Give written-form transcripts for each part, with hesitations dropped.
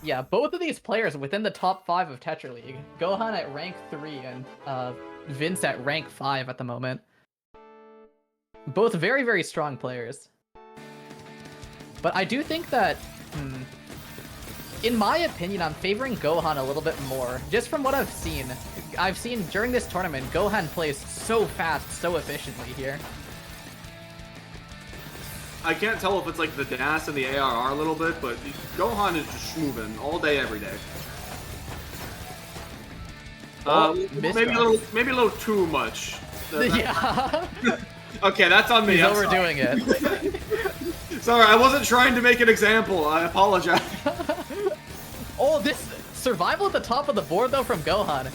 Yeah, both of these players within the top 5 of Tetra League. Gohan at rank 3 and Vince at rank 5 at the moment. Both very, very strong players. But I do think that, in my opinion, I'm favoring Gohan a little bit more. Just from what I've seen. I've seen during this tournament, Gohan plays so fast, so efficiently here. I can't tell if it's like the DAS and the ARR a little bit, but Gohan is just moving all day, every day. Maybe a little too much. Yeah. Okay, that's on me. He's overdoing it. Sorry, I wasn't trying to make an example. I apologize. Oh, this survival at the top of the board, though, from Gohan.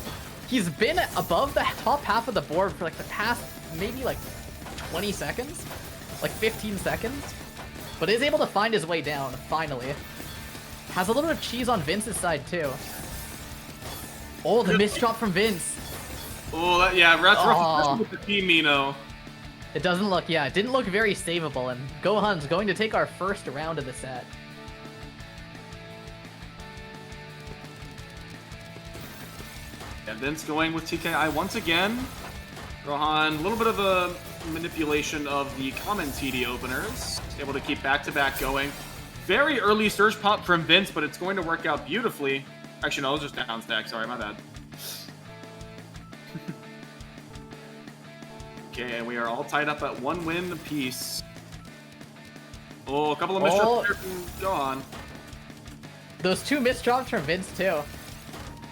He's been above the top half of the board for, like, the past maybe, like, 20 seconds? Like, 15 seconds? But is able to find his way down, finally. Has a little bit of cheese on Vince's side, too. Oh, the misdrop from Vince. Oh, that's rough with the team, Mino. It doesn't look, yeah, it didn't look very savable, and Gohan's going to take our first round of the set. Yeah, Vince going with TKI once again. Gohan, a little bit of a manipulation of the common TD openers. Able to keep back-to-back going. Very early surge pop from Vince, but it's going to work out beautifully. Actually, no, it was just down stack. Sorry, my bad. Okay, and we are all tied up at 1 win apiece. Oh, a couple of misdrops there from Gohan. Those 2 misdrops from Vince, too.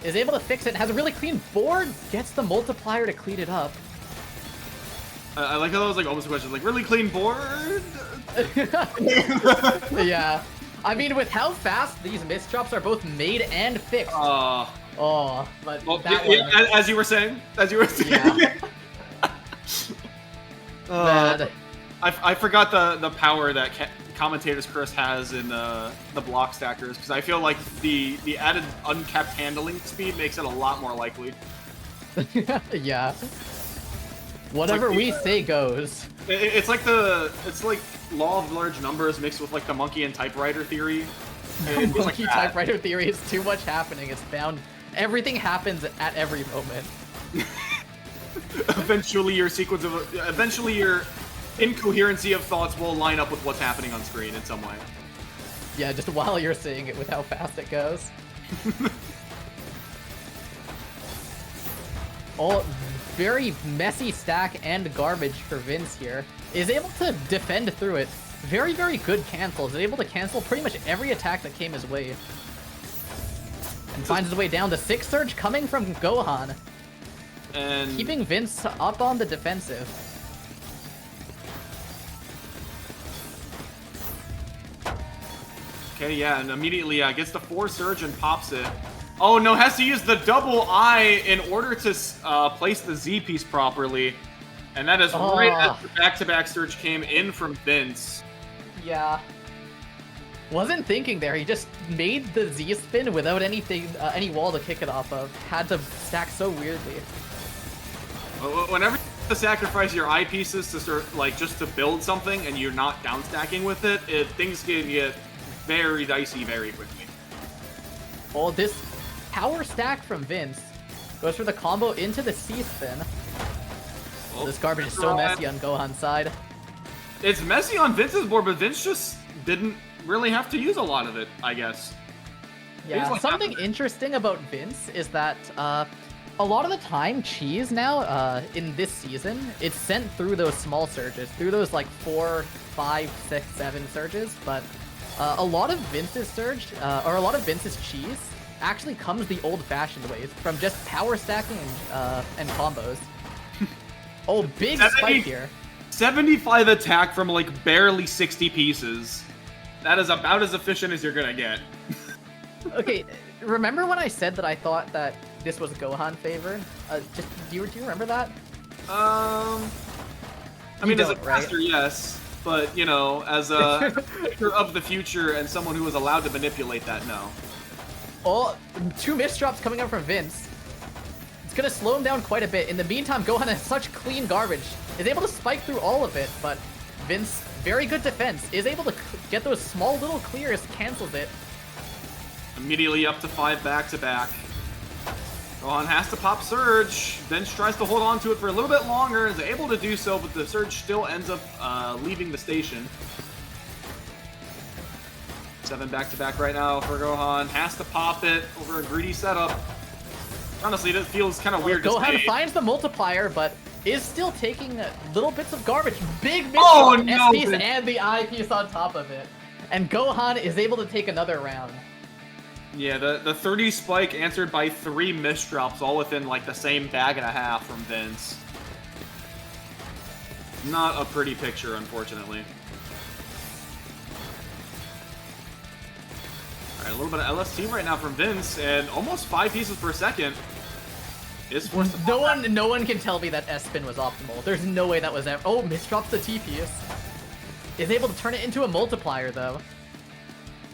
Is able to fix it, has a really clean board, gets the multiplier to clean it up. I like how that was like almost a question, like, really clean board? Yeah. I mean, with how fast these misdrops are both made and fixed. But that one... As you were saying? Yeah. I forgot the power that commentators Chris has in the block stackers, because I feel like the added uncapped handling speed makes it a lot more likely. Yeah. Whatever we say goes. It's like law of large numbers mixed with like the monkey and typewriter theory. Monkey typewriter theory is too much happening. It's bound. Everything happens at every moment. Eventually your incoherency of thoughts will line up with what's happening on screen in some way. Yeah, just while you're seeing it with how fast it goes. Oh, very messy stack and garbage for Vince here. Is able to defend through it. Very, very good cancels. Is able to cancel pretty much every attack that came his way. And finds his way down. The 6 surge coming from Gohan. And keeping Vince up on the defensive. Okay, yeah, and immediately gets the 4 surge and pops it. Oh no, has to use the double I in order to place the Z piece properly. And that is right as the back-to-back surge came in from Vince. Yeah. Wasn't thinking there. He just made the Z spin without anything, any wall to kick it off of. Had to stack so weirdly. Whenever you sacrifice your I pieces to start, like, just to build something and you're not down stacking with it, things can get very dicey very quickly. Oh, this power stack from Vince goes for the combo into the C spin. Oh, this garbage is so messy on Gohan's side. It's messy on Vince's board, but Vince just didn't really have to use a lot of it, I guess. Yeah, like something interesting about Vince is that a lot of the time, cheese now, in this season, it's sent through those small surges, through those like 4, 5, 6, 7 surges, but a lot of Vince's surge, or a lot of Vince's cheese, actually comes the old-fashioned ways, from just power stacking and combos. Oh, big spike here. 75 attack from like barely 60 pieces. That is about as efficient as you're gonna get. Okay, remember when I said that I thought that this was Gohan favored? Do you remember that? I mean, as a caster, right? Yes. But, you know, as a picture of the future and someone who was allowed to manipulate that, no. Oh, 2 misdrops coming up from Vince. It's gonna slow him down quite a bit. In the meantime, Gohan has such clean garbage. Is able to spike through all of it, but Vince, very good defense, is able to get those small little clears, cancels it. Immediately up to 5 back-to-back. Gohan has to pop Surge. Vince tries to hold on to it for a little bit longer. Is able to do so, but the Surge still ends up leaving the station. 7 back-to-back right now for Gohan. Has to pop it over a greedy setup. Honestly, it feels kind of weird to Gohan say. finds the multiplier, but is still taking little bits of garbage. Big miss no, S piece and the I piece on top of it. And Gohan is able to take another round. Yeah, the 30 spike answered by 3 misdrops, all within like the same bag and a half from Vince. Not a pretty picture, unfortunately. Alright, a little bit of LST right now from Vince, and almost 5 pieces per second. Is forced to no one can tell me that S-spin was optimal. There's no way that was ever. Oh, misdrops the T piece. Is able to turn it into a multiplier though.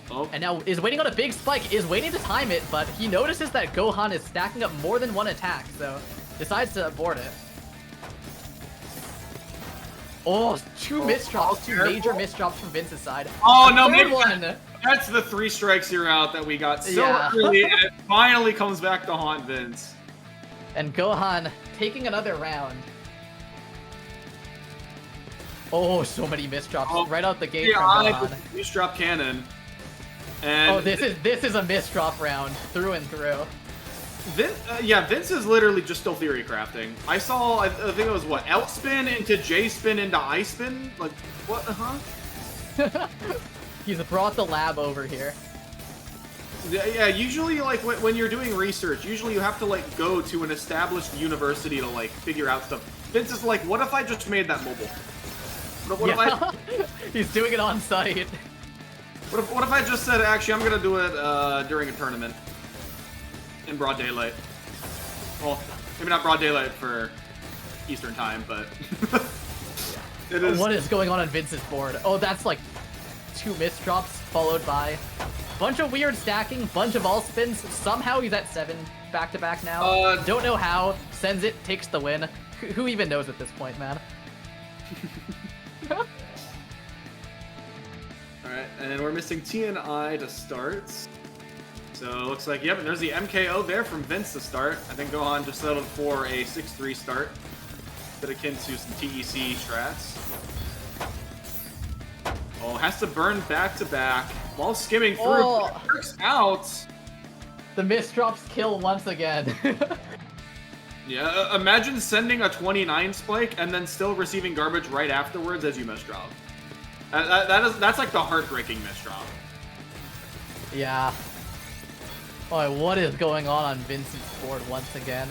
Oh. And now is waiting on a big spike, is waiting to time it, but he notices that Gohan is stacking up more than one attack, so decides to abort it. Oh, 2 misdrops, 2 major misdrops from Vince's side. Oh no, third one. That's the 3 strikes you're out that we got so early, and it finally comes back to haunt Vince. And Gohan taking another round. Oh, so many misdrops right out the gate from Gohan. Misdrop cannon. And oh, this is a misdrop round through and through. Vince is literally just still theory crafting. I saw, I think it was what, L spin into J spin into I spin? Like, what, He's brought the lab over here. Yeah, usually, like, when you're doing research, usually you have to, like, go to an established university to, like, figure out stuff. Vince is like, what if I just made that mobile? What if I... He's doing it on site. What if I just said, actually, I'm gonna do it, during a tournament? In broad daylight. Well, maybe not broad daylight for Eastern time, but... it is... What is going on Vince's board? Oh, that's, like, 2 misdrops followed by... bunch of weird stacking, bunch of all spins. Somehow he's at 7 back-to-back now. Don't know how. Sends it, takes the win. Who even knows at this point, man? Alright, and we're missing T and I to start. So it looks like, yep, there's the MKO there from Vince to start. I think Gohan just settled for a 6-3 start. Bit akin to some TEC strats. Oh, has to burn back-to-back. While skimming through, Oh. Works out. The misdrops kill once again. Yeah, imagine sending a 29 spike and then still receiving garbage right afterwards as you misdrop. That's like the heartbreaking misdrop. Yeah. Oh, what is going on Vince's board once again?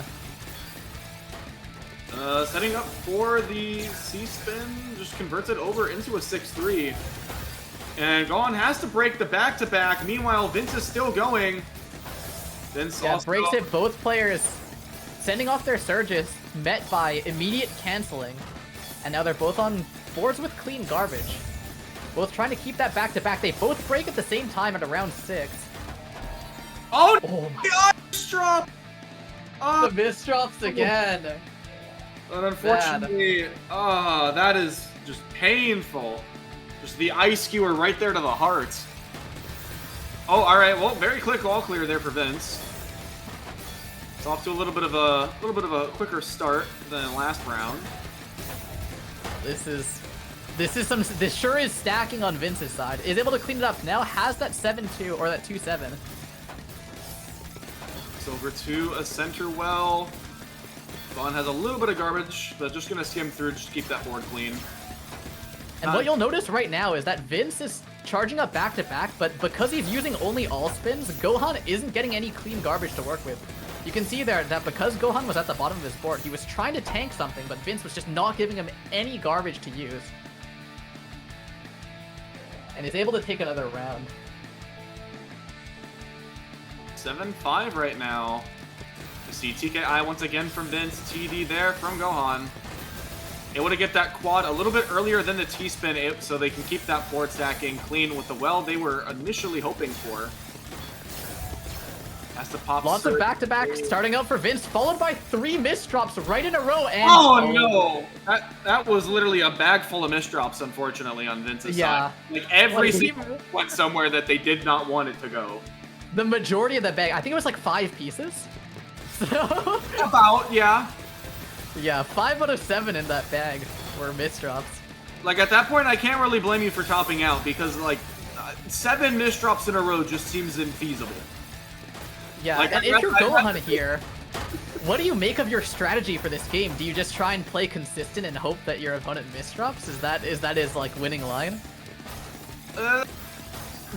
Setting up for the C-spin, just converts it over into a 6-3. And Gohan has to break the back-to-back. Meanwhile, Vince is still going. Vince also breaks it. Both players sending off their surges, met by immediate canceling. And now they're both on boards with clean garbage. Both trying to keep that back-to-back. They both break at the same time at around 6. Oh my God! Misdrop! The misdrops again. But unfortunately, that is just painful. Just the ice skewer right there to the heart. Oh, all right. Well, very quick all clear there for Vince. It's off to a little bit of a quicker start than last round. This sure is stacking on Vince's side. Is able to clean it up now. Has that 7-2 or that 2-7. Over to a center well. Gohan has a little bit of garbage, but just gonna skim through just to keep that board clean. And what you'll notice right now is that Vince is charging up back-to-back, but because he's using only all spins, Gohan isn't getting any clean garbage to work with. You can see there that because Gohan was at the bottom of his board, he was trying to tank something, but Vince was just not giving him any garbage to use. And he's able to take another round. 7-5 right now. You see TKI once again from Vince, TD there from Gohan. Able to get that quad a little bit earlier than the T-spin so they can keep that board stacking clean with the well they were initially hoping for. Has to pop. Lots of back-to-back starting out for Vince, followed by 3 misdrops right in a row. And oh no! That was literally a bag full of misdrops, unfortunately, on Vince's side. Like every single went somewhere that they did not want it to go. the majority of the bag. I think it was like 5 pieces. So About, yeah. yeah, 5 out of 7 in that bag were misdrops. Like, at that point, I can't really blame you for topping out, because, like, 7 misdrops in a row just seems infeasible. Yeah, like, and if you're Gohan here, what do you make of your strategy for this game? Do you just try and play consistent and hope that your opponent misdrops? Is that his, like, winning line?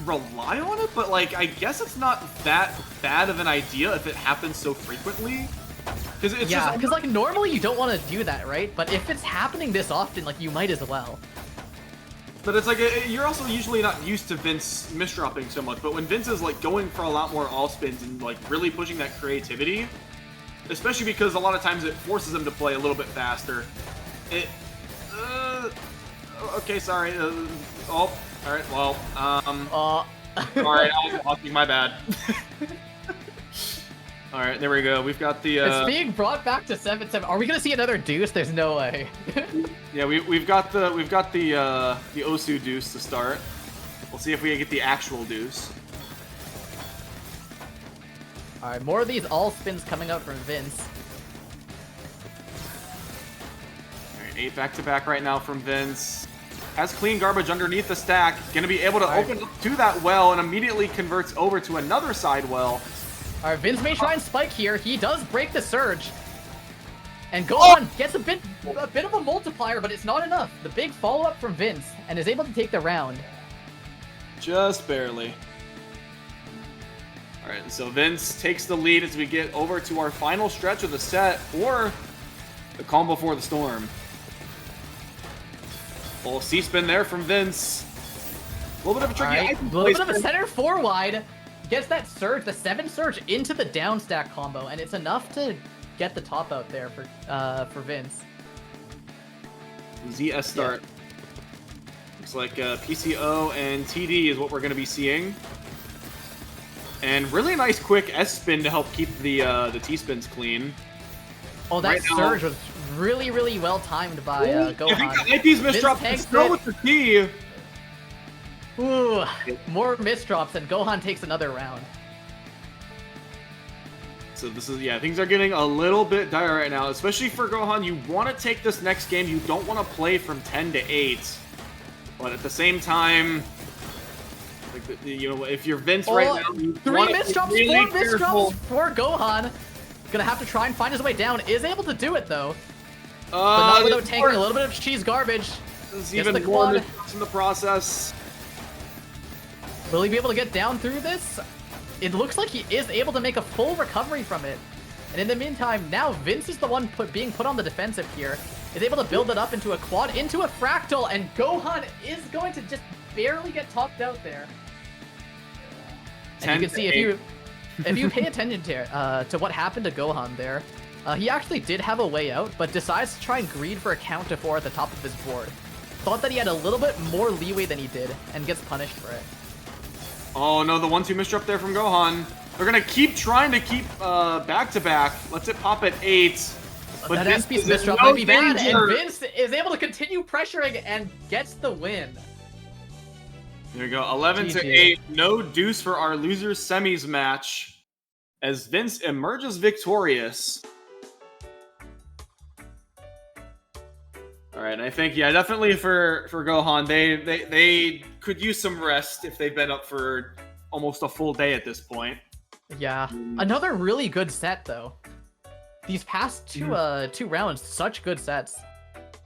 Rely on it, but, like, I guess it's not that bad of an idea if it happens so frequently. Because it's yeah, just... because, like, normally you don't want to do that, right? But if it's happening this often, like, you might as well. But it's like, you're also usually not used to Vince misdropping so much, but when Vince is, like, going for a lot more all spins and, like, really pushing that creativity, especially because a lot of times it forces him to play a little bit faster, okay, sorry, oh, alright, well, sorry, I was watching, my bad. Alright, there we go, we've got the, It's being brought back to 7-7. Are we gonna see another deuce? There's no way. Yeah, we've got the Osu deuce to start. We'll see if we can get the actual deuce. Alright, more of these all spins coming up from Vince. Alright, 8 back-to-back right now from Vince. Has clean garbage underneath the stack. Gonna be able to open up to that well and immediately converts over to another side well. Alright, Vince may try and spike here. He does break the surge. And Gohan gets a bit of a multiplier, but it's not enough. The big follow-up from Vince, and is able to take the round. Just barely. Alright, so Vince takes the lead as we get over to our final stretch of the set, or the calm before the storm. Full C-spin there from Vince. A little bit of a tricky... Right. A little bit of a center 4 wide. Gets that surge, the 7 surge into the down stack combo, and it's enough to get the top out there for Vince. ZS start. Yeah. Looks like PCO and TD is what we're going to be seeing. And really nice quick S spin to help keep the T spins clean. Oh, that surge was really, really well timed by Gohan. I think that might be his misdrop. Still with the T. Ooh, more misdrops, and Gohan takes another round. So this is, yeah, things are getting a little bit dire right now, especially for Gohan. You want to take this next game. You don't want to play from 10 to 8. But at the same time, like, you know, if you're Vince right now, you 3 misdrops, really 4 misdrops for Gohan. Gonna have to try and find his way down. Is able to do it, though. But not without taking a little bit of cheese garbage. There's even more misdrops in the process. Will he be able to get down through this? It looks like he is able to make a full recovery from it. And in the meantime, now Vince is the one being put on the defensive here. Is able to build it up into a quad, into a fractal, and Gohan is going to just barely get topped out there. And you can see if you pay attention to what happened to Gohan there, he actually did have a way out, but decides to try and greed for a count to 4 at the top of his board. Thought that he had a little bit more leeway than he did, and gets punished for it. Oh no, the 1-2 misdrop there from Gohan. They're gonna keep trying to keep back-to-back. Let's it pop at 8. But that S-piece misdrop might be bad, and Vince is able to continue pressuring and gets the win. There we go, 11 to 8. No deuce for our losers semis match as Vince emerges victorious. All right, I think, yeah, definitely for Gohan, they could use some rest if they've been up for almost a full day at this point. Yeah, another really good set though. These past two rounds, such good sets.